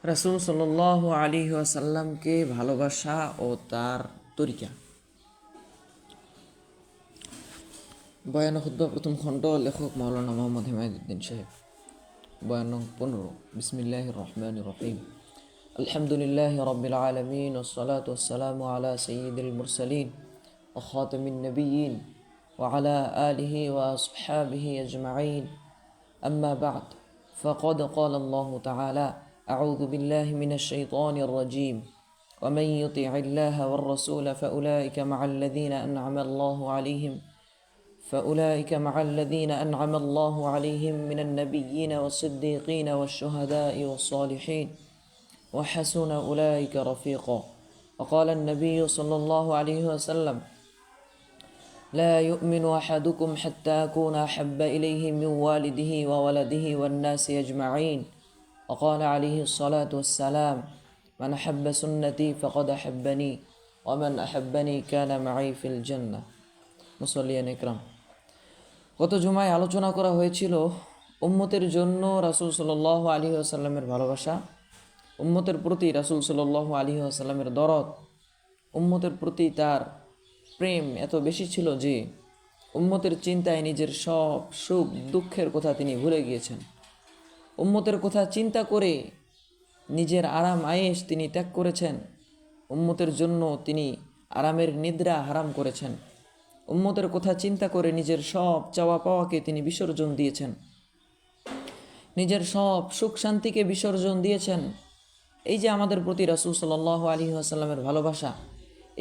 রাসূল সাল্লাল্লাহু আলাইহি ওয়াসাল্লামকে ভালোবাসা ও তার তরিকা। বয়ান খুতবা প্রথম খণ্ড, লেখক মাওলানা মোহাম্মদ হিমায়তুদ্দিন সাহেব। বয়ান নং 15। বিসমিল্লাহির রহমানির রহিম। আলহামদুলিল্লাহি রাব্বিল আলামিন ওয়াসসালাতু ওয়াসসালামু আলা সাইয়্যিদিল মুরসালিন ওয়া খাতামিন নাবিয়্যিন ওয়া আলা আলিহি ওয়া আসহাবিহি আজমাইন। আম্মা বা'দ, ফাকাদ ক্বালা আল্লাহু তাআলা আউযু বিল্লাহি মিনাশ শাইতানির রাজীম। ومن يطع الله والرسول فأولئك مع الذين أنعم الله عليهم من النبيين والصديقين والشهداء والصالحين وحسن أولئك رفيقا. وقال النبي صلى الله عليه وسلم: لا يؤمن أحدكم حتى أكون أحب إليه من والده وولده والناس أجمعين. وقال عليه الصلاة والسلام: من أحب سنتي فقد أحبني ومن أحبني كان معي في الجنة. মুসল্লিয়ান ইকরাম, গত জুমায় আলোচনা করা হয়েছিল উম্মতের জন্য রাসূল সাল্লাল্লাহু আলাইহি ওয়াসাল্লামের ভালোবাসা, উম্মতের প্রতি রাসূল সাল্লাল্লাহু আলাইহি ওয়াসাল্লামের দরদ, উম্মতের প্রতি তার প্রেম এত বেশি ছিল যে উম্মতের চিন্তায় নিজের সব সুখ দুঃখের কথা তিনি ভুলে গিয়েছেন। উম্মতের কথা চিন্তা করে নিজের আরাম আয়েশ তিনি ত্যাগ করেছেন। উম্মতের জন্য তিনি আরামের নিদ্রা হারাম করেছেন। উম্মতের কথা চিন্তা করে নিজের সব চাওয়া পাওয়াকে তিনি বিসর্জন দিয়েছেন, নিজের সব সুখ শান্তিকে বিসর্জন দিয়েছেন। এই যে আমাদের প্রতি রাসূল সাল্লাল্লাহু আলাইহি ওয়াসাল্লামের ভালোবাসা,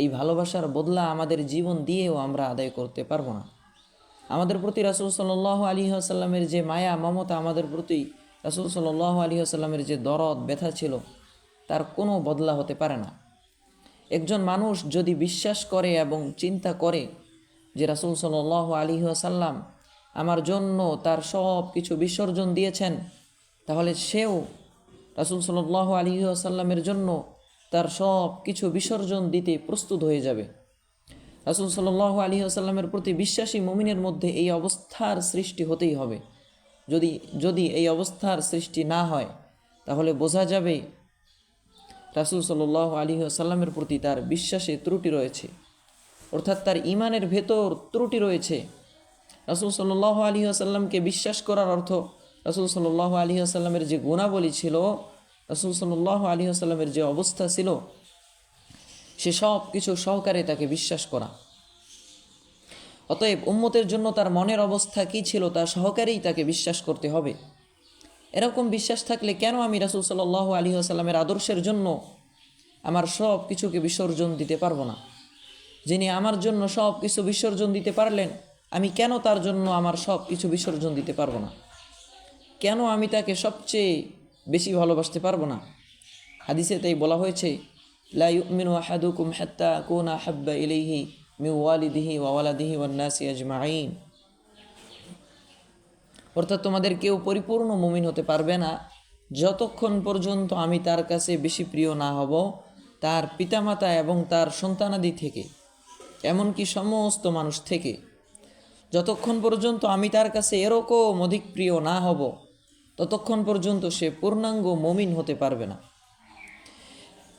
এই ভালোবাসার বদলা আমাদের জীবন দিয়েও আমরা আদায় করতে পারবো না। আমাদের প্রতি রাসূল সাল্লাল্লাহু আলাইহি ওয়াসাল্লামের যে মায়া মমতা, আমাদের প্রতি রাসূল সাল্লাল্লাহু আলাইহি ওয়াসাল্লামের যে দরদ ব্যথা ছিল, তার কোনো বদলা হতে পারে না। একজন মানুষ যদি বিশ্বাস করে এবং চিন্তা করে যে রাসূল সাল্লাল্লাহু আলাইহি ওয়াসাল্লাম আমার জন্য তার সব কিছু বিসর্জন দিয়েছেন, তাহলে সেও রাসূল সাল্লাল্লাহু আলাইহি ওয়াসাল্লামের জন্য তার সব কিছু বিসর্জন দিতে প্রস্তুত হয়ে যাবে। রাসূল সাল্লাল্লাহু আলাইহি ওয়াসাল্লামের প্রতি বিশ্বাসী মুমিনের মধ্যে এই অবস্থার সৃষ্টি হতেই হবে। যদি এই অবস্থার সৃষ্টি না হয়, তাহলে বোঝা যাবে রাসূল সাল্লাল্লাহু আলাইহি ওয়াসাল্লামের প্রতি তার বিশ্বাসে ত্রুটি রয়েছে, অর্থাৎ তার ঈমানের ভেতর ত্রুটি রয়েছে। রাসূল সাল্লাল্লাহু আলাইহি ওয়াসাল্লামকে বিশ্বাস করার অর্থ রাসূল সাল্লাল্লাহু আলাইহি ওয়াসাল্লামের যে গুণাবলী ছিল, রাসূল সাল্লাল্লাহু আলাইহি ওয়াসাল্লামের যে অবস্থা ছিল, সে সব কিছু সহকারে তাকে বিশ্বাস করা। অতএব উম্মতের জন্য তার মনের অবস্থা কী ছিল তা সহকারেই তাকে বিশ্বাস করতে হবে। এরকম বিশ্বাস থাকলে কেন আমি রাসূল সাল্লাল্লাহু আলাইহি ওয়াসাল্লামের আদর্শের জন্য আমার সব কিছুকে বিসর্জন দিতে পারবো না? যিনি আমার জন্য সব কিছু বিসর্জন দিতে পারলেন, আমি কেন তার জন্য আমার সব কিছু বিসর্জন দিতে পারবো না? কেন আমি তাকে সবচেয়ে বেশি ভালোবাসতে পারবো না? হাদিসে তাই বলা হয়েছে, লা ইউমিনু আহাদুকুম হাত্তা আকুনা আহাব্বা ইলাইহি মিন ওয়ালিদিহি ওয়া ওয়ালাদিহি ওয়ান নাসি আজমাইন। অর্থাৎ তোমাদের কেউ পরিপূর্ণ মুমিন হতে পারবে না যতক্ষণ পর্যন্ত আমি তার কাছে বেশি প্রিয় না হব তার পিতামাতা এবং তার সন্তানাদি থেকে, এমনকি সমস্ত মানুষ থেকে। যতক্ষণ পর্যন্ত আমি তার কাছে এরকম অধিক প্রিয় না হব, ততক্ষণ পর্যন্ত সে পূর্ণাঙ্গ মুমিন হতে পারবে না।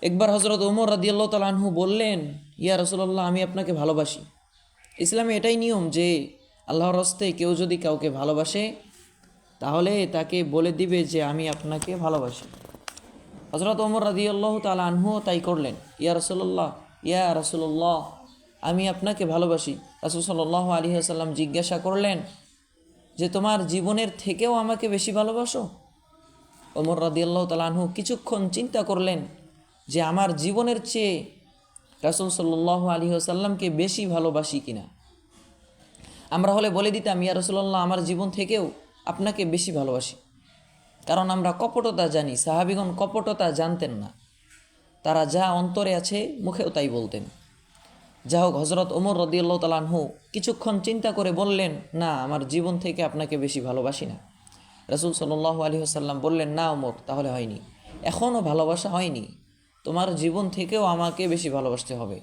একবার হযরত ওমর রাদিয়াল্লাহু তাআলা আনহু বললেন, ইয়া রাসূলুল্লাহ, আমি আপনাকে ভালোবাসি। ইসলামে এটাই নিয়ম যে আল্লাহর রাস্তে কেউ যদি কাউকে ভালোবাসে, তাহলে তাকে বলে দিবে যে আমি আপনাকে ভালোবাসি। হযরত ওমর রাদিয়াল্লাহু তাআলা আনহু তাই করলেন। ইয়া রাসূলুল্লাহ, আমি আপনাকে ভালোবাসি। রাসূল সাল্লাল্লাহু আলাইহি ওয়াসাল্লাম জিজ্ঞাসা করলেন যে তোমার জীবনের থেকেও আমাকে বেশি ভালোবাসো? ওমর রাদিয়াল্লাহু তাআলা আনহু কিছুক্ষণ চিন্তা করলেন যে আমার জীবনের চেয়ে রাসূল সাল্লাল্লাহু আলাইহি ওয়াসাল্লামকে বেশি ভালোবাসি কিনা। আমরা হলে বলে দিতাম, ইয়া রাসূলুল্লাহ, আমার জীবন থেকেও আপনাকে বেশি ভালোবাসি। কারণ আমরা কপটতা জানি, সাহাবীগণ কপটতা জানতেন না। তারা যা অন্তরে আছে মুখেও তাই বলতেন। যা হোক, হযরত ওমর রাদিয়াল্লাহু তাআলা আনহু কিছুক্ষণ চিন্তা করে বললেন, না, আমার জীবন থেকে আপনাকে বেশি ভালোবাসি না। রাসূল সাল্লাল্লাহু আলাইহি ওয়াসাল্লাম বললেন, না ওমর, তাহলে হয়নি, এখনও ভালোবাসা হয়নি, তোমার জীবন থেকেও আমাকে বেশি ভালোবাসতে হবে,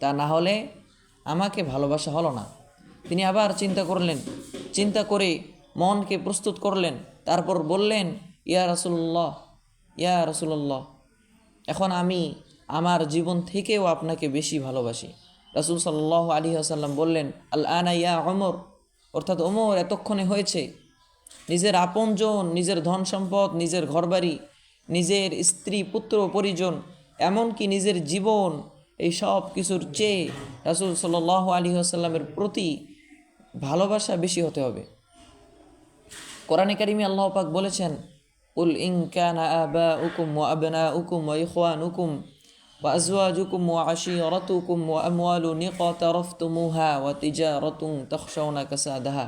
তা না হলে আমাকে ভালোবাসা হলো না। তিনি আবার চিন্তা করলেন, চিন্তা করে মনকে প্রস্তুত করলেন, তারপর বললেন, ইয়া রাসূলুল্লাহ, ইয়া রাসূলুল্লাহ, এখন আমি আমার জীবন থেকেও আপনাকে বেশি ভালোবাসি। রাসূল সাল্লাল্লাহু আলাইহি ওয়াসাল্লাম বললেন, আল আনা ইয়া ওমর, অর্থাৎ ওমর এতক্ষণে হয়েছে। নিজের আপনজন, নিজের ধন সম্পদ, নিজের ঘরবাড়ি, নিজের স্ত্রী পুত্র পরিজন, এমনকি নিজের জীবন, এই সব কিছুর চেয়ে রাসূল সাল্লাল্লাহু আলাইহি ওয়াসাল্লামের প্রতি ভালোবাসা বেশি হতে হবে। কোরআনে কারিমে আল্লাহ পাক বলেছেন, উল ইন কানা আবাউকুম ওয়া আবনাউকুম ওয়া ইখওয়ানুকুম ওয়া আজওয়াজুকুম ওয়া আশীরাতুকুম ওয়া আমওয়ালুন ইকতারাফতুমুহা ওয়া তিজারাতুন তাখশাউনা কাসাদাহা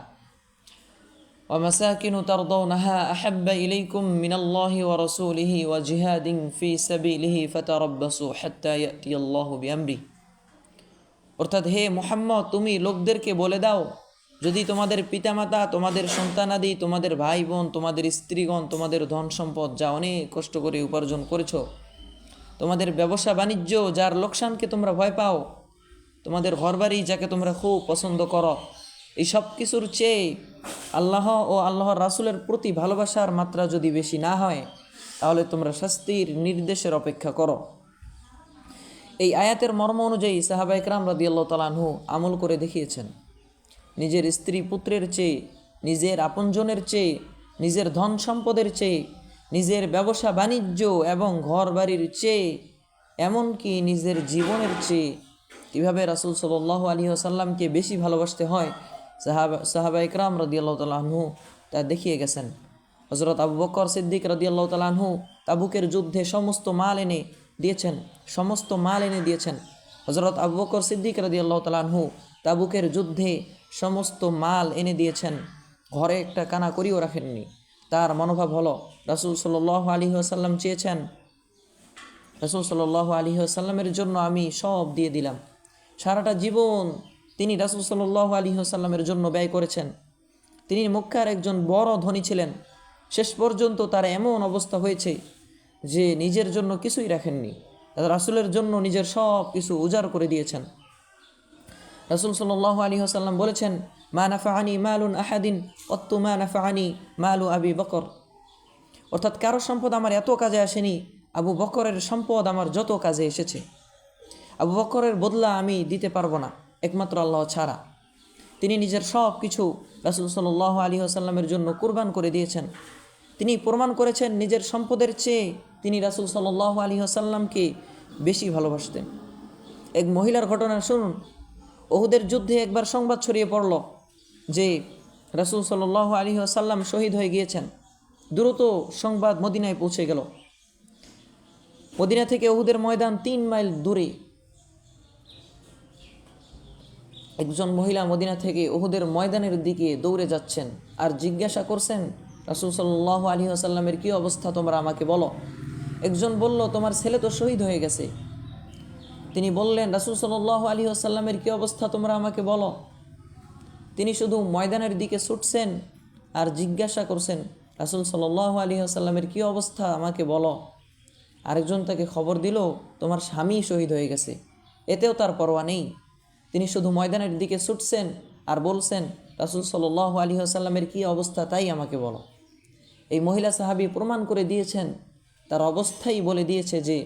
ওয়া মাসাকিনু তারদাউনাহা আহাব্বা ইলাইকুম মিনাল্লাহি ওয়া রাসূলিহি ওয়া জিহাদিন ফি সাবিলিহি ফাতারাব্বাসু হাত্তা ইয়াতিয়াল্লাহু বিআমরিহি। অর্থাৎ হে মুহাম্মদ, তুমি লোকদেরকে বলে দাও, যদি তোমাদের পিতামাতা, তোমাদের সন্তানাদি, তোমাদের ভাই বোন, তোমাদের স্ত্রীগণ, তোমাদের ধন সম্পদ যা অনেক কষ্ট করে উপার্জন করেছ, তোমাদের ব্যবসা বাণিজ্য যার লোকসানকে তোমরা ভয় পাও, তোমাদের ঘরবাড়ি যাকে তোমরা খুব পছন্দ করো, এই সব কিছুর চেয়ে আল্লাহ ও আল্লাহর রাসূলের প্রতি ভালোবাসার মাত্রা যদি বেশি না হয়, তাহলে তোমরা শাস্তির নির্দেশের অপেক্ষা করো। এই আয়াতের মর্ম অনুযায়ী সাহাবা ইকরাম রাদিয়াল্লাহু তাআলা আনহু আমল করে দেখিয়েছেন। নিজের স্ত্রী পুত্রের চেয়ে, নিজের আপনজনের চেয়ে, নিজের ধন সম্পদের চেয়ে, নিজের ব্যবসা বাণিজ্য এবং ঘর বাড়ির চেয়ে, এমনকি নিজের জীবনের চেয়ে কীভাবে রাসূল সাল্লাল্লাহু আলাইহি ওয়াসাল্লামকে বেশি ভালোবাসতে হয় সাহাবা ইকরাম রাদিয়াল্লাহু তাআলা আনহু তা দেখিয়ে গেছেন। হযরত আবু বকর সিদ্দিক রাদিয়াল্লাহু তাআলা আনহু তাবুকের যুদ্ধে সমস্ত মাল এনে দিয়েছেন। হযরত আবু বকর সিদ্দিক রাদিয়াল্লাহু তাআলা আনহু তাবুকের যুদ্ধে সমস্ত মাল এনে দিয়েছেন, ঘরে একটা কানা করিও রাখেননি। তার মনোভাব হলো, রাসূল সাল্লাল্লাহু আলাইহি ওয়াসাল্লাম চেয়েছেন, রাসূল সাল্লাল্লাহু আলাইহি ওয়াসাল্লামের জন্য আমি সব দিয়ে দিলাম। সারাটা জীবন তিনি রাসূল সাল্লাল্লাহু আলাইহি ওয়াসাল্লামের জন্য ব্যয় করেছেন। তিনি মক্কার একজন বড় ধনী ছিলেন। শেষ পর্যন্ত তার এমন অবস্থা হয়েছে যে নিজের জন্য কিছুই রাখেননি, রাসূলের জন্য নিজের সব কিছু উজাড় করে দিয়েছেন। রাসূল সাল্লাল্লাহু আলাইহি ওয়াসাল্লাম বলেছেন, মা নাফাআনি মালুন আহাদিন কত্তু মা নাফাআনি মালু আবি বকর, অর্থাৎ কারো সম্পদ আমার এত কাজে আসেনি আবু বকরের সম্পদ আমার যত কাজে এসেছে। আবু বকরের বদলা আমি দিতে পারবো না একমাত্র আল্লাহ ছাড়া। তিনি নিজের সব কিছু রাসূল সাল্লাল্লাহু আলাইহি ওয়াসাল্লামের জন্য কুরবান করে দিয়েছেন। তিনি প্রমাণ করেছেন নিজের সম্পদের চেয়ে তিনি রাসূল সাল্লাল্লাহু আলাইহি ওয়াসাল্লামকে বেশি ভালোবাসতেন। এক মহিলার ঘটনা শুনুন। উহুদের যুদ্ধে একবার সংবাদ ছড়িয়ে পড়ল যে রাসূল সাল্লাল্লাহু আলাইহি ওয়াসাল্লাম শহীদ হয়ে গিয়েছেন। দ্রুত সংবাদ মদিনায় পৌঁছে গেল। মদিনা থেকে উহুদের ময়দান 3 মাইল দূরে। একজন মহিলা মদিনা থেকে উহুদের ময়দানের দিকে দৌড়ে যাচ্ছেন আর জিজ্ঞাসা করছেন, রাসূল সাল্লাল্লাহু আলাইহি ওয়াসাল্লামের কী অবস্থা তোমরা আমাকে বলো। একজন বলল, তোমার ছেলে তো শহীদ হয়ে গেছে। তিনি বললেন, রাসূল সাল্লাল্লাহু আলাইহি ওয়াসাল্লামের কী অবস্থা তোমরা আমাকে বলো। তিনি শুধু ময়দানের দিকে ছুটছেন আর জিজ্ঞাসা করছেন, রাসূল সাল্লাল্লাহু আলাইহি ওয়াসাল্লামের কী অবস্থা আমাকে বলো। আরেকজন তাকে খবর দিল, তোমার স্বামী শহীদ হয়ে গেছে। এতেও তার পরোয়া নেই। তিনি শুধু ময়দানের দিকে ছুটছেন আর বলছেন, রাসূল সাল্লাল্লাহু আলাইহি ওয়াসাল্লামের কী অবস্থা তাই আমাকে বলো। এই মহিলা সাহাবী প্রমাণ করে দিয়েছেন, তার অবস্থাই বলে দিয়েছে যে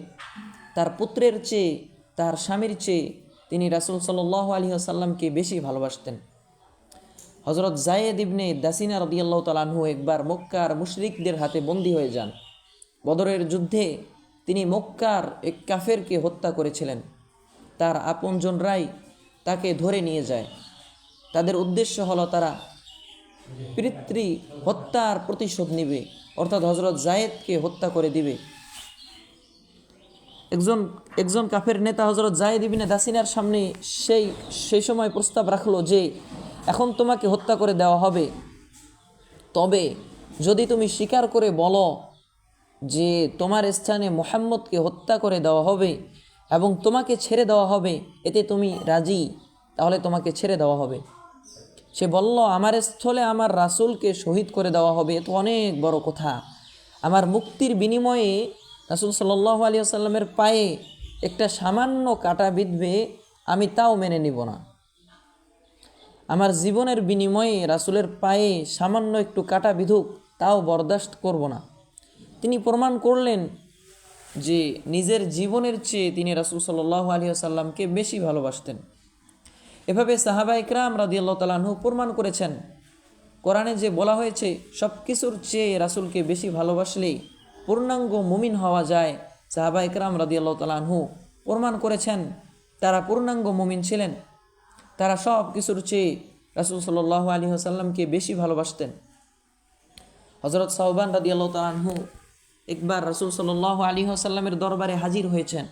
তার পুত্রের চেয়ে, তার স্বামীর চেয়ে তিনি রাসূল সাল্লাল্লাহু আলাইহি ওয়াসাল্লামকে বেশি ভালোবাসতেন। হযরত যায়েদ ইবনে দাসিনা রাদিয়াল্লাহু তাআলা আনহু একবার মক্কার মুশরিকদের হাতে বন্দী হয়ে যান। বদরের যুদ্ধে তিনি মক্কার এক কাফেরকে হত্যা করেছিলেন। তার আপনজনরাই তাকে ধরে নিয়ে যায়। তাদের উদ্দেশ্য হলো তারা পিতৃ হত্যার প্রতিশোধ নেবে, অর্থাৎ হযরত যায়েদকে হত্যা করে দিবে। একজন কাফের নেতা হযরত যায়েদ ইবনে দাসিনার সামনে সেই সময় প্রস্তাব রাখলো যে এখন তোমাকে হত্যা করে দেওয়া হবে, তবে যদি তুমি স্বীকার করে বলো যে তোমার স্থানে মুহাম্মদকে হত্যা করে দেওয়া হবে এবং তোমাকে ছেড়ে দেওয়া হবে, এতে তুমি রাজি, তাহলে তোমাকে ছেড়ে দেওয়া হবে। সে বলল, আমার স্থলে আমার রাসূলকে শহীদ করে দেওয়া হবে, এ তো অনেক বড় কথা। আমার মুক্তির বিনিময়ে রাসূল সাল্লাল্লাহু আলাইহি ওয়াসাল্লামের পায়ে একটা সামান্য কাঁটা বিঁধবে, আমি তাও মেনে নিব না। আমার জীবনের বিনিময়ে রাসূলের পায়ে সামান্য একটু কাঁটা বিধুক, তাও বরদাস্ত করব না। তিনি প্রমাণ করলেন যে নিজের জীবনের চেয়ে তিনি রাসূল সাল্লাল্লাহু আলাইহি ওয়াসাল্লামকে বেশি ভালোবাসতেন। এভাবে সাহাবা ইকরাম রাদিয়াল্লাহু তাআলা আনহু প্রমাণ করেছেন, কোরআনে যে বলা হয়েছে সব কিছুর চেয়ে রাসূলকে বেশি ভালোবাসলেই পূর্ণাঙ্গ মুমিন হওয়া যায়, সাহাবা ইকরাম রাদিয়াল্লাহু তাআলা আনহু প্রমাণ করেছেন তারা পূর্ণাঙ্গ মুমিন ছিলেন। তারা সব কিছুর চেয়ে রাসূল সাল্লাল্লাহু আলাইহি ওয়াসাল্লামকে বেশি ভালোবাসতেন। হযরত সাওবান রাদিয়াল্লাহু তাআলা আনহু একবার রাসূল সাল্লাল্লাহু আলাইহি ওয়াসাল্লামের দরবারে হাজির হয়েছেন।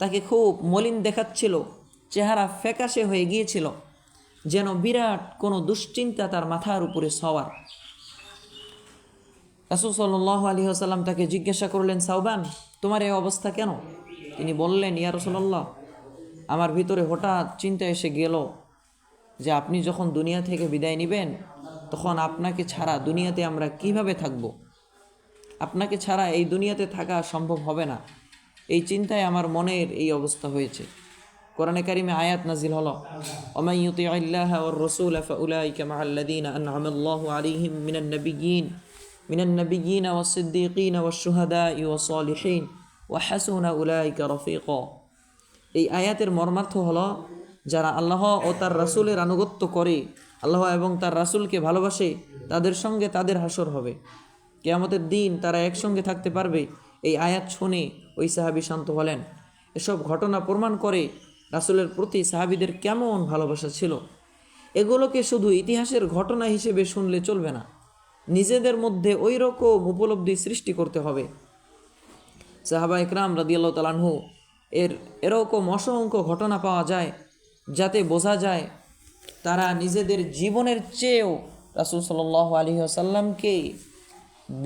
তাকে খুব মলিন দেখাচ্ছিল, চেহারা ফ্যাকাশে হয়ে গিয়েছিল, যেন বিরাট কোনো দুশ্চিন্তা তার মাথার উপরে সওয়ার। রাসূল সাল্লাল্লাহু আলাইহি ওয়াসাল্লাম তাকে জিজ্ঞাসা করলেন, সাওবান, তোমার এই অবস্থা কেন? তিনি বললেন, ইয়া রাসূলুল্লাহ, আমার ভিতরে হঠাৎ চিন্তা এসে গেল যে আপনি যখন দুনিয়া থেকে বিদায় নেবেন তখন আপনাকে ছাড়া দুনিয়াতে আমরা কিভাবে থাকব? আপনাকে ছাড়া এই দুনিয়াতে থাকা সম্ভব হবে না। এই চিন্তায় আমার মনের এই অবস্থা হয়েছে। কোরআনে কারিমে আয়াত নাজিল হলো, ওমান ইউতিইল্লাহা ওয়ার রাসূলা ফাউলাইকা মাআল্লাযীনা আন'আমাল্লাহু আলাইহিম মিনান নাবিয়্যিন ওয়াস সিদ্দীকিন ওয়াশ শুহাদাই ওয়াস সালিহিন ওয়া হাসুনা উলাইকা রাফীকা। এই আয়াতের মর্মার্থ হলো, যারা আল্লাহ ও তার রাসূলের আনুগত্য করে, আল্লাহ এবং তার রাসূলকে ভালোবাসে, তাদের সঙ্গে তাদের হাসর হবে। কিয়ামতের দিন তারা একসঙ্গে থাকতে পারবে। এই আয়াত শুনে ওই সাহাবী শান্ত হলেন। এসব ঘটনা প্রমাণ করে রাসূলের প্রতি সাহাবীদের কেমন ভালোবাসা ছিল। এগুলোকে শুধু ইতিহাসের ঘটনা হিসেবে শুনলে চলবে না, নিজেদের মধ্যে ওই রকম উপলব্ধি সৃষ্টি করতে হবে। সাহাবা ইকরাম রাদিয়াল্লাহু তাআলা আনহু এরকম অসংখ্য ঘটনা পাওয়া যায় যাতে বোঝা যায় তারা নিজেদের জীবনের চেয়েও রাসূল সাল্লাল্লাহু আলাইহি ওয়াসাল্লামকে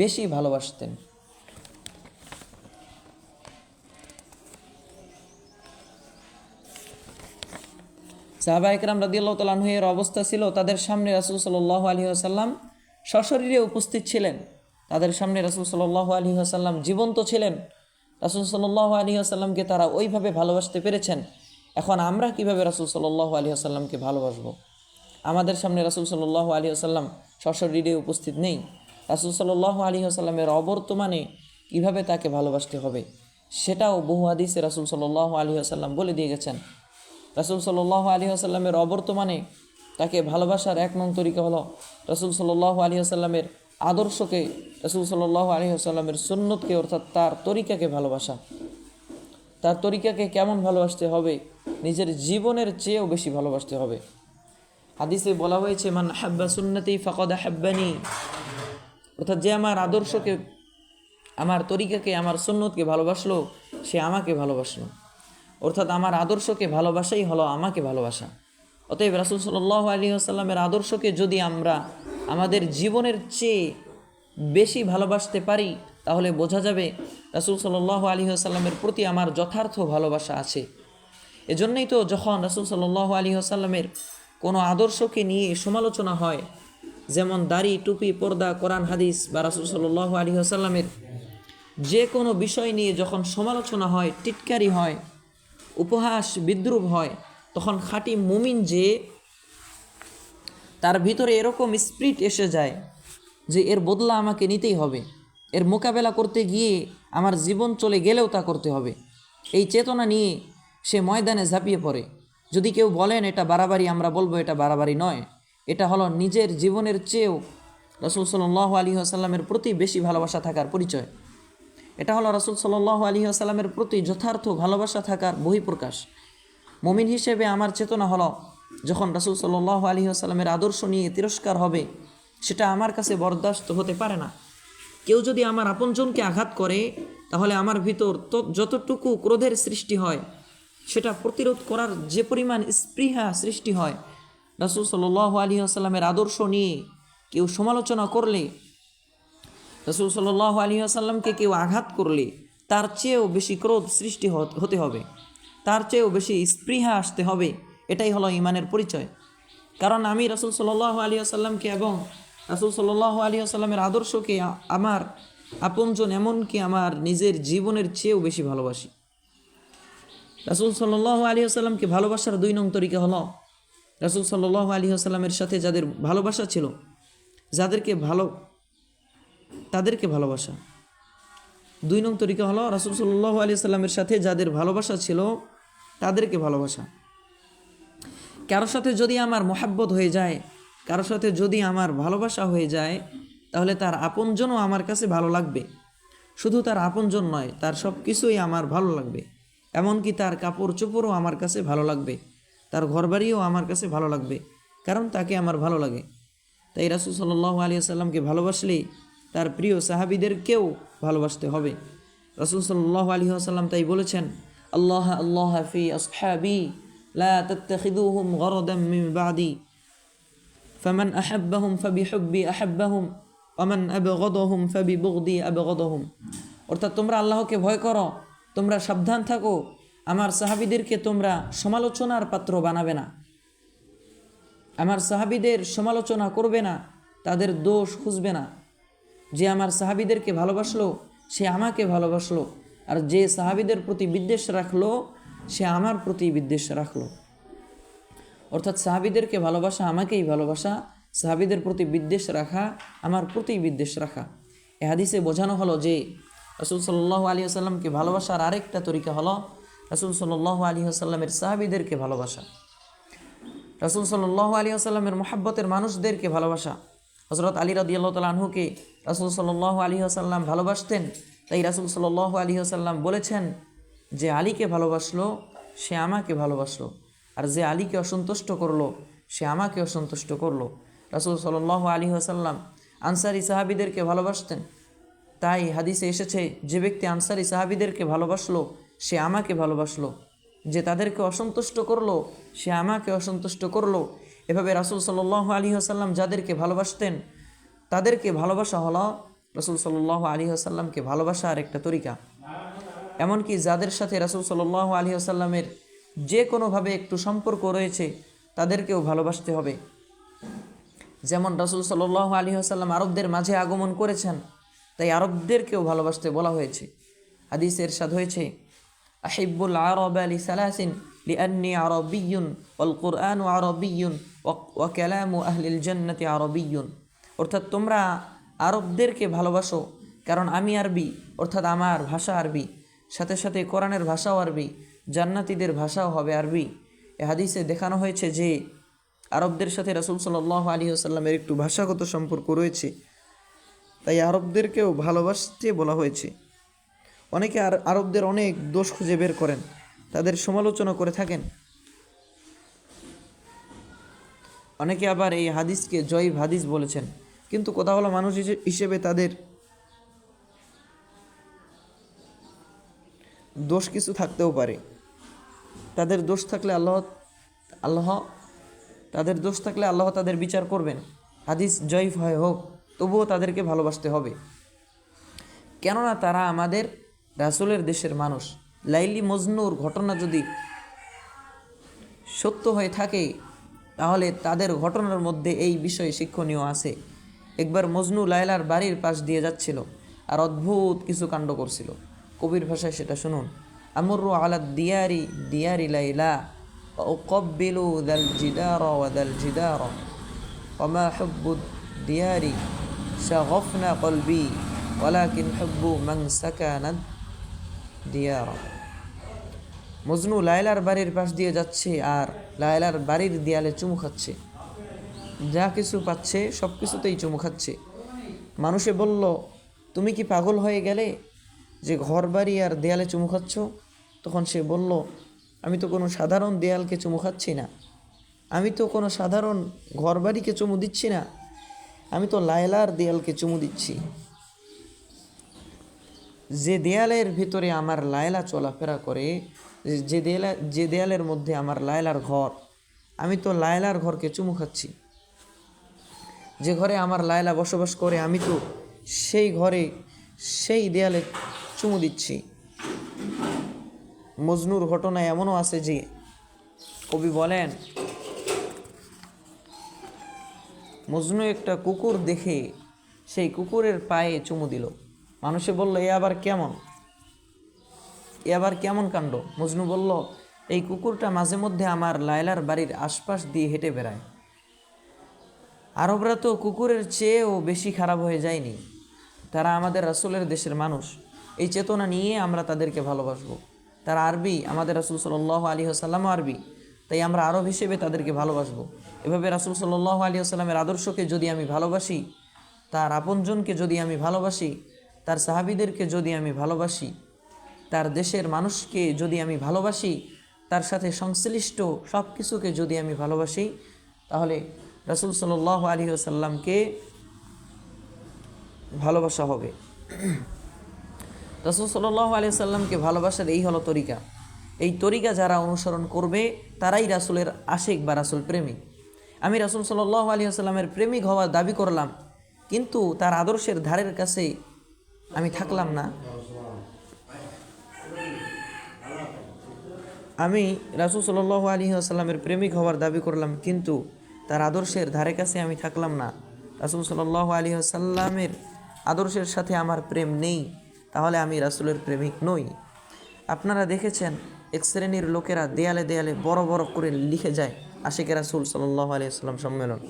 বেশি ভালোবাসতেন। সাহাবা ইকরাম রাদিয়াল্লাহু তাআলা আনহু এর অবস্থা ছিল, তাদের সামনে রাসূল সাল্লাল্লাহু আলাইহি ওয়াসাল্লাম সশরীরে উপস্থিত ছিলেন। তাদের সামনে রাসূল সাল্লাল্লাহু আলাইহি ওয়াসাল্লাম জীবন্ত ছিলেন। রাসূল সাল্লাল্লাহু আলাইহি ওয়াসাল্লামকে তারা ওইভাবে ভালোবাসতে পেরেছেন। এখন আমরা কিভাবে রাসূল সাল্লাল্লাহু আলাইহি ওয়াসাল্লামকে ভালোবাসবো? আমাদের সামনে রাসূল সাল্লাল্লাহু আলাইহি ওয়াসাল্লাম সশরীরে উপস্থিত নেই। রাসূল সাল্লাল্লাহু আলাইহি ওয়াসাল্লামের অবর্তমানে কিভাবে তাকে ভালোবাসতে হবে সেটাও বহু হাদিসে রাসূল সাল্লাল্লাহু আলাইহি ওয়াসাল্লাম বলে দিয়ে গেছেন। রাসূল সাল্লাল্লাহু আলাইহি ওয়াসাল্লামের অবর্তমানে তাকে ভালোবাসার এক নং তরিকা হলো রাসূল সাল্লাল্লাহু আলাইহি ওয়াসাল্লামের আদর্শকে, রাসূল সাল্লাল্লাহু আলাইহি ওয়াসাল্লামের সুন্নতকে অর্থাৎ তার তরিকাকে ভালোবাসা। তার তরিকাকে কেমন ভালোবাসতে হবে? নিজের জীবনের চেয়েও বেশি ভালোবাসতে হবে। হাদিসে বলা হয়েছে, মান হাব্বা সুন্নতি ফাকাদ হাব্বানি, অর্থাৎ যে আমার আদর্শকে, আমার তরিকাকে, আমার সুন্নতকে ভালোবাসলো সে আমাকে ভালোবাসলো। অর্থাৎ আমার আদর্শকে ভালোবাসাই হলো আমাকে ভালোবাসা। অতএব রাসূল সাল্লাল্লাহু আলাইহি ওয়াসাল্লামের আদর্শকে যদি আমরা আমাদের জীবনের চেয়ে বেশি ভালোবাসতে পারি তাহলে বোঝা যাবে রাসূল সাল্লাল্লাহু আলাইহি ওয়াসাল্লামের প্রতি আমার যথার্থ ভালোবাসা আছে। এজন্যই তো যখন রাসূল সাল্লাল্লাহু আলাইহি ওয়াসাল্লামের কোনো আদর্শকে নিয়ে সমালোচনা হয়, যেমন দাড়ি, টুপি, পর্দা, কোরআন, হাদিস বা রাসূল সাল্লাল্লাহু আলাইহি ওয়াসাল্লামের যে কোনো বিষয় নিয়ে যখন সমালোচনা হয়, টিটকারি হয়, উপহাস বিদ্রূপ হয়, তখন খাঁটি মুমিন যে তার ভিতরে এরকম স্পিরিট এসে যায় যে এর বদলা আমাকে নিতেই হবে, এর মোকাবেলা করতে গিয়ে আমার জীবন চলে গেলেও তা করতে হবে, এই চেতনা নিয়ে সে ময়দানে ঝাঁপিয়ে পড়ে। যদি কেউ বলেন এটা বাড়াবাড়ি, আমরা বলবো এটা বাড়াবাড়ি নয়, এটা হলো নিজের জীবনের চেয়েও রাসূল সাল্লাল্লাহু আলাইহি ওয়াসাল্লামের প্রতি বেশি ভালোবাসা থাকার পরিচয়। এটা হলো রাসূল সাল্লাল্লাহু আলাইহি ওয়াসাল্লামের প্রতি যথার্থ ভালোবাসা থাকার বহিঃপ্রকাশ। মুমিন হিসেবে আমার চেতনা হলো যখন রাসূল সাল্লাল্লাহু আলাইহি ওয়াসাল্লামের আদর্শ নিয়ে তিরস্কার হবে সেটা আমার কাছে বরদাস্ত হতে পারে না। কেউ যদি আমার আপনজনকে আঘাত করে তাহলে আমার ভিতর যতটুকু ক্রোধের সৃষ্টি হয় সেটা প্রতিরোধ করার যে পরিমাণ স্পৃহা সৃষ্টি হয়, রাসূল সাল্লাল্লাহু আলাইহি ওয়াসাল্লামের আদর্শ নিয়ে কেউ সমালোচনা করলে, রাসূল সাল্লাল্লাহু আলাইহি ওয়াসাল্লামকে কেউ আঘাত করলে তার চেয়েও বেশি ক্রোধ সৃষ্টি হতে হবে, তার চেয়েও বেশি স্পৃহা আসতে হবে। এটাই হলো ঈমানের পরিচয়। কারণ আমি রাসূল সাল্লাল্লাহু আলাইহি ওয়াসাল্লামকে এবং রাসূল সাল্লাল্লাহু আলাইহি ওয়াসাল্লামের আদর্শকে আমার আপনজন, এমনকি আমার নিজের জীবনের চেয়েও বেশি ভালোবাসি। রাসূল সাল্লাল্লাহু আলাইহি ওয়াসাল্লামকে ভালোবাসার 2 নং তরিকা হলো রাসূল সাল্লাল্লাহু আলাইহি ওয়াসাল্লামের সাথে যাদের ভালোবাসা ছিল, তাদেরকে ভালোবাসা। 2 নং তরিকা হলো রাসূল সাল্লাল্লাহু আলাইহি সাল্লামের সাথে যাদের ভালোবাসা ছিল তাদেরকে ভালোবাসা। কারোর সাথে যদি আমার মহাব্বত হয়ে যায়, কারোর সাথে যদি আমার ভালোবাসা হয়ে যায়, তাহলে তার আপনজনও আমার কাছে ভালো লাগবে। শুধু তার আপনজন নয়, তার সব কিছুই আমার ভালো লাগবে। এমনকি তার কাপড় চোপড়ও আমার কাছে ভালো লাগবে, তার ঘরবাড়িও আমার কাছে ভালো লাগবে, কারণ তাকে আমার ভালো লাগে। তাই রাসূল সাল্লাল্লাহু আলাইহি সাল্লামকে ভালোবাসলে তার প্রিয় সাহাবীদেরকেও ভালোবাসতে হবে। রাসূল সাল্লাল্লাহু আলাইহি ওয়াসাল্লাম তাই বলেছেন, আল্লাহ আল্লাহ ফি আসহাবি লা তাত্তাখিযুহুম গরাদাম মিন বাদি ফামান আহাব্বাহুম ফাবিহুব্বি আহাব্বাহুম ওয়ামান আবগাদাহুম ফাবিবুগদি আবগাদাহুম। অর্থাৎ তোমরা আল্লাহকে ভয় করো, তোমরা সাবধান থাকো, আমার সাহাবীদেরকে তোমরা সমালোচনার পাত্র বানাবে না, আমার সাহাবীদের সমালোচনা করবে না, তাদের দোষ খুঁজবে না। যে আমার সাহাবীদেরকে ভালোবাসলো সে আমাকে ভালোবাসলো, আর যে সাহাবীদের প্রতি বিদ্বেষ রাখলো সে আমার প্রতি বিদ্বেষ রাখলো। অর্থাৎ সাহাবীদেরকে ভালোবাসা আমাকেই ভালোবাসা, সাহাবীদের প্রতি বিদ্বেষ রাখা আমার প্রতি বিদ্বেষ রাখা। এ হাদিসে বোঝানো হলো যে রাসূল সাল্লাল্লাহু আলাইহি ওয়াসাল্লামকে ভালোবাসার আরেকটা তরিকা হলো রাসূল সাল্লাল্লাহু আলাইহি ওয়াসাল্লামের সাহাবীদেরকে ভালোবাসা, রাসূল সাল্লাল্লাহু আলাইহি ওয়াসাল্লামের মুহাব্বতের মানুষদেরকে ভালোবাসা। হযরত আলী রাদিয়াল্লাহু তাআলা আনহুকে রাসূল সাল্লাল্লাহু আলাইহি ওয়াসাল্লাম ভালোবাসতেন, তাই রাসূল সাল্লাল্লাহু আলাইহি ওয়াসাল্লাম বলেছেন যে আলীকে ভালোবাসলো সে আমাকে ভালোবাসলো, আর যে আলীকে অসন্তুষ্ট করলো সে আমাকে অসন্তুষ্ট করলো। রাসূল সাল্লাল্লাহু আলাইহি ওয়াসাল্লাম আনসারী সাহাবীদেরকে ভালোবাসতেন, তাই হাদিসে এসেছে যে ব্যক্তি আনসারী সাহাবীদেরকে ভালোবাসলো সে আমাকে ভালোবাসলো, যে তাদেরকে অসন্তুষ্ট করলো সে আমাকে অসন্তুষ্ট করলো। এভাবে রাসূল সাল্লাল্লাহু আলাইহি ওয়াসাল্লাম যাদেরকে ভালোবাসতেন তাদেরকে ভালোবাসা হলো রাসূল সাল্লাল্লাহু আলাইহি ওয়াসাল্লামকে ভালোবাসার একটা তরিকা। এমনকি যাদের সাথে রাসূল সাল্লাল্লাহু আলাইহি ওয়াসাল্লামের যে কোনোভাবে একটু সম্পর্ক রয়েছে তাদেরকেও ভালোবাসতে হবে। যেমন রাসূল সাল্লাল্লাহু আলাইহি ওয়াসাল্লাম আরবদের মাঝে আগমন করেছেন, তাই আরবদেরকেও ভালোবাসতে বলা হয়েছে। হাদিসে ইরশাদ হয়েছে, আহিব্বুল আরাবা লিসালাসিন লিআন্নী আরাবিয়্যুন ওয়াল কুরআনু আরাবিয়্যুন ওয়া কালামু আহলিল জান্নাতি আরাবিয়্যুন। অর্থাৎ তোমরা আরবদেরকে ভালোবাসো কারণ আমি আরবি, অর্থাৎ আমার ভাষা আরবি, সাথে সাথে কোরআনের ভাষাও আরবি, জান্নাতীদের ভাষাও হবে আরবি। এ হাদিসে দেখানো হয়েছে যে আরবদের সাথে রাসূল সাল্লাল্লাহু আলাইহি ওয়াসাল্লামের একটু ভাষাগত সম্পর্ক রয়েছে, তাই আরবদেরকেও ভালোবাসতে বলা হয়েছে। অনেকে আরবদের অনেক দোষ খুঁজে বের করেন, তাদের সমালোচনা করে থাকেন। অনেকে আবার এই হাদিসকে জয়ীফ হাদিস বলেছেন, কিন্তু কথা হলো মানুষ হিসেবে তাদের দোষ কিছু থাকতেও পারে। তাদের দোষ থাকলে আল্লাহ তাদের বিচার করবেন। হাদিস জয়ীফ হয় হোক, তবুও তাদেরকে ভালোবাসতে হবে, কেননা তারা আমাদের রাসূলের দেশের মানুষ। লাইলি মজনুর ঘটনা যদি সত্য হয়ে থাকে তাহলে তাদের ঘটনার মধ্যে এই বিষয়ে শিক্ষণীয় আছে। একবার মজনু লায়লার বাড়ির পাশ দিয়ে যাচ্ছিল আর অদ্ভুত কিছু কাণ্ড করছিল। কবির ভাষায় সেটা শুনুন। আমরু আলা দিয়ারি দিয়ারি লাইলা ওয়া উকাব্বিলু দাল জিদারা ওয়া দাল জিদারা ওয়া মা হুব্বু দিয়ারি শাগাফনা কলবি ওয়ালাকিন হুব্বু মান সাকানা দিয়ারা। মজনু লায়লার বাড়ির পাশ দিয়ে যাচ্ছে আর লায়লার বাড়ির দেয়ালে চুমু খাচ্ছে, যা কিছু পাচ্ছে সব কিছুতেই চুমু খাচ্ছে। মানুষে বলল, তুমি কি পাগল হয়ে গেলে যে ঘর বাড়ি আর দেয়ালে চুমু খাচ্ছ? তখন সে বলল, আমি তো কোনো সাধারণ দেয়ালকে চুমু খাচ্ছি না, আমি তো কোনো সাধারণ ঘর বাড়িকে চুমু দিচ্ছি না, আমি তো লায়লার দেয়ালকে চুমু দিচ্ছি, যে দেয়ালের ভিতরে আমার লায়লা চলাফেরা করে, যে দেয়ালের মধ্যে আমার লায়লার ঘর, আমি তো লায়লার ঘরকে চুমু খাচ্ছি। যে ঘরে আমার লায়লা বসবাস করে আমি তো সেই ঘরে সেই দেয়ালে চুমু দিচ্ছি। মজনুর ঘটনায় এমনও আছে যে কবি বলেন, মজনু একটা কুকুর দেখে সেই কুকুরের পায়ে চুমু দিল। মানুষে বলল, এ আবার কেমন কাণ্ড? মজনু বলল, এই কুকুরটা মাঝে মধ্যে আমার লায়লার বাড়ির আশপাশ দিয়ে হেঁটে বেড়ায়। আরবরা তো কুকুরের চেয়েও বেশি খারাপ হয়ে যায়নি, তারা আমাদের রাসূলের দেশের মানুষ, এই চেতনা নিয়ে আমরা তাদেরকে ভালোবাসবো। তারা আরবি, আমাদের রাসূল সাল্লাল্লাহু আলাইহি ওয়াসাল্লামও আরবি, তাই আমরা আরব হিসেবে তাদেরকে ভালোবাসবো। এভাবে রাসূল সাল্লাল্লাহু আলাইহি ওয়াসাল্লামের আদর্শকে যদি আমি ভালোবাসি, তার আপনজনকে যদি আমি ভালোবাসি, তার সাহাবীদেরকে যদি আমি ভালোবাসি, তার দেশের মানুষকে যদি আমি ভালোবাসি, তার সাথে সংশ্লিষ্ট সব কিছুকে যদি আমি ভালোবাসি, তাহলে রাসূল সাল্লাল্লাহু আলাইহি ওয়াসাল্লামকে ভালোবাসা হবে। রাসূল সাল্লাল্লাহু আলাইহি ওয়াসাল্লামকে ভালোবাসার এই হলো তরিকা। এই তরিকা যারা অনুসরণ করবে তারাই রাসূলের আশিক বা রাসূল প্রেমিক। আমি রাসূল সাল্লাল্লাহু আলাইহি ওয়াসাল্লামের প্রেমিক হওয়ার দাবি করলাম, কিন্তু তার আদর্শের ধারের কাছে আমি থাকলাম না। আমি রাসূল সাল্লাল্লাহু আলাইহি ওয়াসাল্লামের প্রেমিক হওয়ার দাবি করলাম, কিন্তু তার আদর্শের ধারে কাছে আমি থাকলাম না। রাসূল সাল্লাল্লাহু আলাইহি ওয়াসাল্লামের আদর্শের সাথে আমার প্রেম নেই, তাহলে আমি রাসূলের প্রেমিক নই। আপনারা দেখেছেন এক শ্রেণীর লোকেরা দেয়ালে দেয়ালে বড় বড় করে লিখে যায় আশিকে রাসূল সাল্লাল্লাহু আলাইহি ওয়াসাল্লাম সম্মেলন।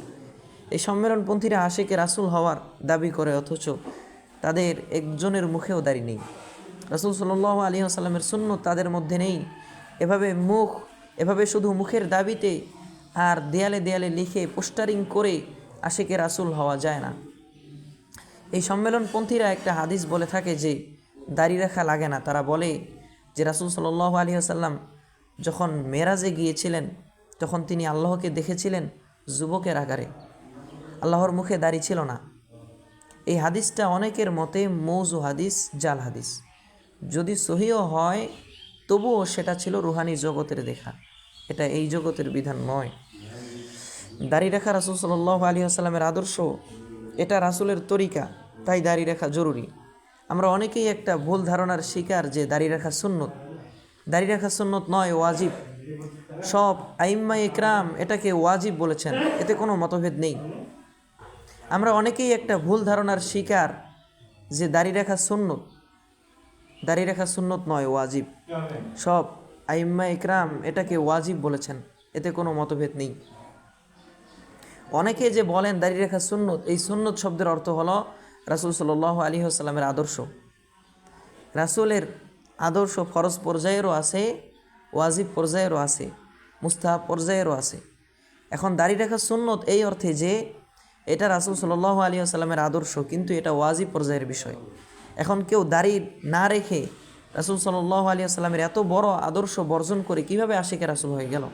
এই সম্মেলনপন্থীরা আশিকে রাসূল হওয়ার দাবি করে, অথচ তাদের একজনের মুখেও দাড়ি নেই। রাসূল সাল্লাল্লাহু আলাইহি ওয়াসাল্লামের সুন্নত তাদের মধ্যে নেই। এভাবে শুধু মুখের দাবিতে আর দেয়ালে দেয়ালে লিখে পোস্টারিং করে আশিকে রাসূল হওয়া যায় না। এই সম্মেলনপন্থীরা একটা হাদিস বলে থাকে যে দাড়ি রাখা লাগে না। তারা বলে যে রাসূল সাল্লাল্লাহু আলাইহি ওয়াসাল্লাম যখন মেরাজে গিয়েছিলেন, তখন তিনি আল্লাহকে দেখেছিলেন যুবকের আকারে, আল্লাহর মুখে দাড়ি ছিল না। এই হাদিসটা অনেকের মতে মৌজু হাদিস, জাল হাদিস। যদি সহিও হয়, তবুও সেটা ছিল রুহানি জগতের দেখা, এটা এই জগতের বিধান নয়। দাড়ি রাখা রাসূল সাল্লাল্লাহু আলাইহি ওয়াসাল্লামের আদর্শ, এটা রাসূলের তরিকা, তাই দাড়ি রাখা জরুরি। আমরা অনেকেই একটা ভুল ধারণার শিকার যে দাড়ি রাখা সুন্নত। দাড়ি রাখা সুন্নত নয়, ওয়াজিব। সব আইম্মা ইকরাম এটাকে ওয়াজিব বলেছেন, এতে কোনো মতভেদ নেই। আমরা অনেকেই একটা ভুল ধারণার শিকার যে দাড়ি রাখা সুন্নত। দাড়ি রাখা সুন্নত নয়, ওয়াজিব। সব আইম্মা ইকরাম এটাকে ওয়াজিব বলেছেন, এতে কোনো মতভেদ নেই। অনেকে যে বলেন দাড়ি রাখা সুন্নত, এই সুন্নত শব্দের অর্থ হলো রাসূল সাল্লাল্লাহু আলাইহি ওয়াসাল্লামের আদর্শ। রাসূলের আদর্শ ফরজ পর্যায়েরও আছে, ওয়াজিব পর্যায়েরও আছে, মুস্তাহাব পর্যায়েরও আছে। এখন দাড়ি রাখা সুন্নত এই অর্থে যে এটা রাসূল সাল্লাল্লাহু আলাইহি ওয়াসাল্লামের আদর্শ, কিন্তু এটা ওয়াজিব পর্যায়ের বিষয়। এখন কেউ দাড়ি না রেখে রাসূল সাল্লাল্লাহু আলাইহি ওয়াসাল্লামের এত বড় আদর্শ বর্জন করে কিভাবে আশিকে রাসূল হয়ে গেল?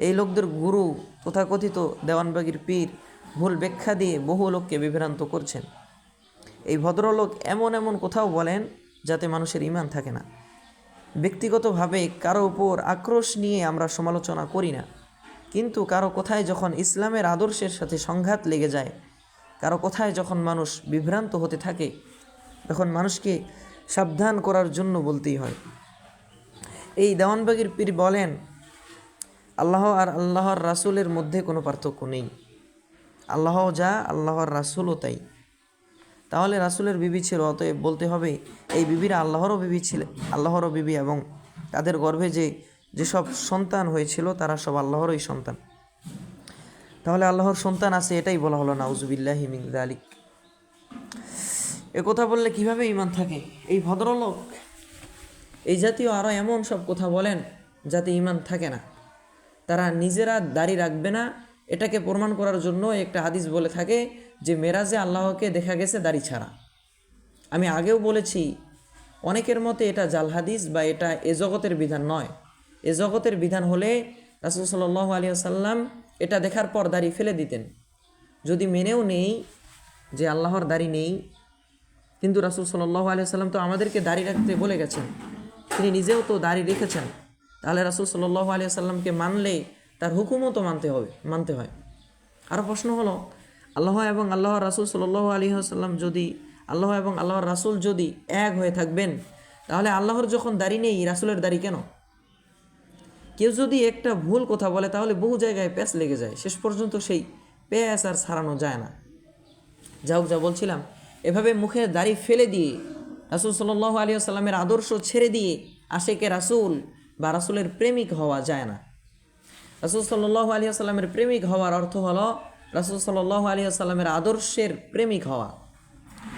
এই লোকদের গুরু তথাকথিত দেওয়ানবাগির পীর ভুল ব্যাখ্যা দিয়ে বহু লোককে বিভ্রান্ত করছেন। এই ভদ্রলোক এমন এমন কোথাও বলেন যাতে মানুষের ঈমান থাকে না। ব্যক্তিগতভাবে কারো উপর আক্রোশ নিয়ে আমরা সমালোচনা করি না, কিন্তু কারো কথায় যখন ইসলামের আদর্শের সাথে সংঘাত লেগে যায়, কারো কথায় যখন মানুষ বিভ্রান্ত হতে থাকে, তখন মানুষকে সাবধান করার জন্য বলতেই হয়। এই দেওয়ানবাগির পীর বলেন আল্লাহ আর আল্লাহর রাসূলের মধ্যে কোনো পার্থক্য নেই। আল্লাহ যা, আল্লাহর রাসূলও তাই। তাহলে রাসূলের বিবি ছিল, অতএব বলতে হবে এই বিবিরা আল্লাহরও বিবি ছিল, আল্লাহরও বিবি, এবং তাদের গর্ভে যেসব সন্তান হয়েছিল তারা সব আল্লাহরই সন্তান। তাহলে আল্লাহর সন্তান আছে, এটাই বলা হলো নাউজুবিল্লাহি মিন যালিক। এ কথা বললে কিভাবে ঈমান থাকে? এই ভদ্রলোক এই জাতীয় আরও এমন সব কথা বলেন যাতে ঈমান থাকে না। তারা নিজেরা দাড়ি রাখবে না, এটাকে প্রমাণ করার জন্য একটা হাদিস বলে থাকে যে মেরাজে আল্লাহকে দেখা গেছে দাড়ি ছাড়া। আমি আগেও বলেছি, অনেকের মতে এটা জাল হাদিস বা এটা এ জগতের বিধান নয়। এ জগতের বিধান হলে রাসূল সাল্লাল্লাহু আলাইহি ওয়াসাল্লাম এটা দেখার পর দাড়ি ফেলে দিতেন। যদি মেনেও নেই যে আল্লাহর দাড়ি নেই, কিন্তু রাসূল সাল্লাল্লাহু আলাইহি ওয়াসাল্লাম তো আমাদেরকে দাড়ি রাখতে বলে গেছেন, তিনি নিজেও তো দাড়ি রেখেছেন। তাহলে রাসূল সাল্লাল্লাহু আলাইহি ওয়াসাল্লামকে মানলে তার হুকুমও তো মানতে হয়। আরও প্রশ্ন হলো, আল্লাহ এবং আল্লাহর রাসূল সাল্লাল্লাহু আলাইহি ওয়াসাল্লাম যদি, আল্লাহ এবং আল্লাহর রাসূল যদি এক হয়ে থাকবেন, তাহলে আল্লাহর যখন দাড়ি নেই, রাসূলের দাড়ি কেন? কেউ যদি একটা ভুল কথা বলে তাহলে বহু জায়গায় প্যাঁচ লেগে যায়, শেষ পর্যন্ত সেই প্যাঁচ আর ছাড়ানো যায় না। যা বলছিলাম, এভাবে মুখে দাড়ি ফেলে দিয়ে রাসূল সাল্লাল্লাহু আলাইহি ওয়াসাল্লামের আদর্শ ছেড়ে দিয়ে আশিকে রাসূল বা রাসূলের প্রেমিক হওয়া যায় না। রাসূল সাল্লাল্লাহু আলাইহি ওয়াসাল্লামের প্রেমিক হওয়ার অর্থ হলো রাসূল সাল্লাল্লাহু আলাইহি ওয়াসাল্লামের আদর্শের প্রেমিক হওয়া।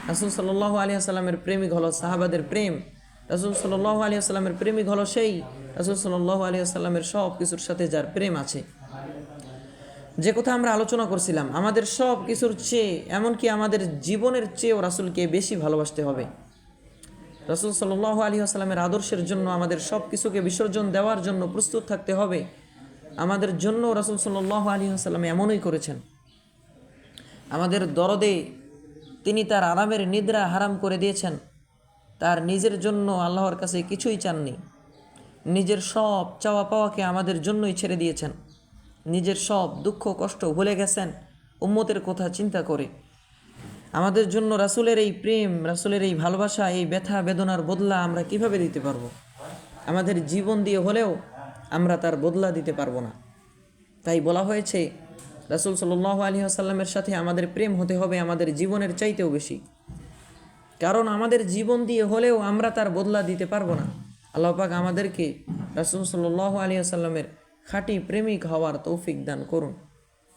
রাসূল সাল্লাল্লাহু আলাইহি ওয়াসাল্লামের প্রেমিক হলো সাহাবাদের প্রেম। রাসূল সাল্লাল্লাহু আলাইহি ওয়াসাল্লামের প্রেমিক হলো সেই রাসূল সাল্লাল্লাহু আলাইহি ওয়াসাল্লামের সব কিছুর সাথে যার প্রেম আছে। যে কথা আমরা আলোচনা করছিলাম, আমাদের সব কিছুর চেয়ে, এমনকি আমাদের জীবনের চেয়েও রাসূলকে বেশি ভালোবাসতে হবে। রাসূল সাল্লাল্লাহু আলাইহি ওয়াসাল্লামের আদর্শের জন্য আমাদের সব কিছুকে বিসর্জন দেওয়ার জন্য প্রস্তুত থাকতে হবে। আমাদের জন্য রাসূল সাল্লাল্লাহু আলাইহি ওয়াসাল্লাম এমনই করেছেন। আমাদের দরদে তিনি তার আরামের নিদ্রা হারাম করে দিয়েছেন। তার নিজের জন্য আল্লাহর কাছে কিছুই চাননি। নিজের সব চাওয়া পাওয়াকে আমাদের জন্যই ছেড়ে দিয়েছেন। নিজের সব দুঃখ কষ্ট ভুলে গেছেন উম্মতের কথা চিন্তা করে। আমাদের জন্য রাসূলের এই প্রেম, রাসূলের এই ভালোবাসা, এই ব্যথা বেদনার বদলা আমরা কিভাবে দিতে পারবো? আমাদের জীবন দিয়ে হলেও আমরা তার বদলা দিতে পারবো না। তাই বলা হয়েছে রাসূল সাল্লাল্লাহু আলাইহি ওয়াসাল্লামের সাথে আমাদের প্রেম হতে হবে আমাদের জীবনের চাইতেও বেশি। কারণ আমাদের জীবন দিয়ে হলেও আমরা তার বদলা দিতে পারবো না। আল্লাহ পাক আমাদেরকে রাসূল সাল্লাল্লাহু আলাইহি ওয়াসাল্লামের খাঁটি প্রেমিক হওয়ার তৌফিক দান করুন।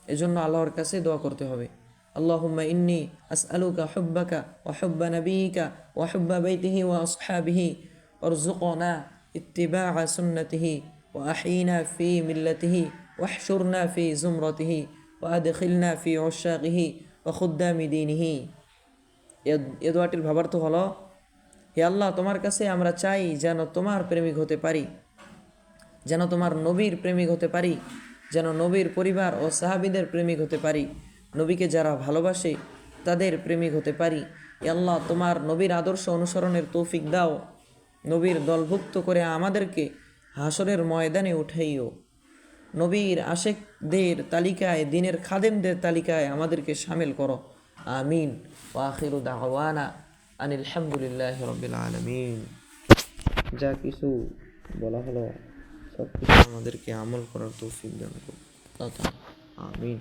এজন্য আল্লাহর কাছে দোয়া করতে হবে, আল্লাহুম্মা ইন্নী আসআলুকা হুব্বাকা ওয়া হুব্বা নবিয়িকা ওয়া হুব্বা বাইতিহি ওয়া আসহাবিহি ওয়ারযুকনা ইত্তিবাআ সুন্নতিহি ওয়া আহয়িনা ফি মিল্লাতিহি ওয়াহশুরনা ফি যুমরাতিহি ওয়া আদখিলনা ফি উশাকিহি ওয়া খুদ্দামি দীনিহি। এ দোয়াটির ভাবার্থ হলো, হে আল্লাহ, তোমার কাছে আমরা চাই যেন তোমার প্রেমিক হতে পারি, যেন তোমার নবীর প্রেমিক হতে পারি, যেন নবীর পরিবার ও সাহাবীদের প্রেমিক হতে পারি, নবীকে যারা ভালোবাসে তাদের প্রেমিক হতে পারি। হে আল্লাহ, তোমার নবীর আদর্শ অনুসরণের তৌফিক দাও। নবীর দলভুক্ত করে আমাদেরকে হাসরের ময়দানে উঠাইও। নবীর আশেকদের তালিকায়, দিনের খাদেমদের তালিকায় আমাদেরকে শামিল করো। আমিন। ওয়া আখিরু দাওয়ানা আনিল হামদুলিল্লাহি রাব্বিল আলামিন। যা কিছু বলা হলো সব কিছু আমাদেরকে আমল করার তৌফিক দান করুন। আমিন।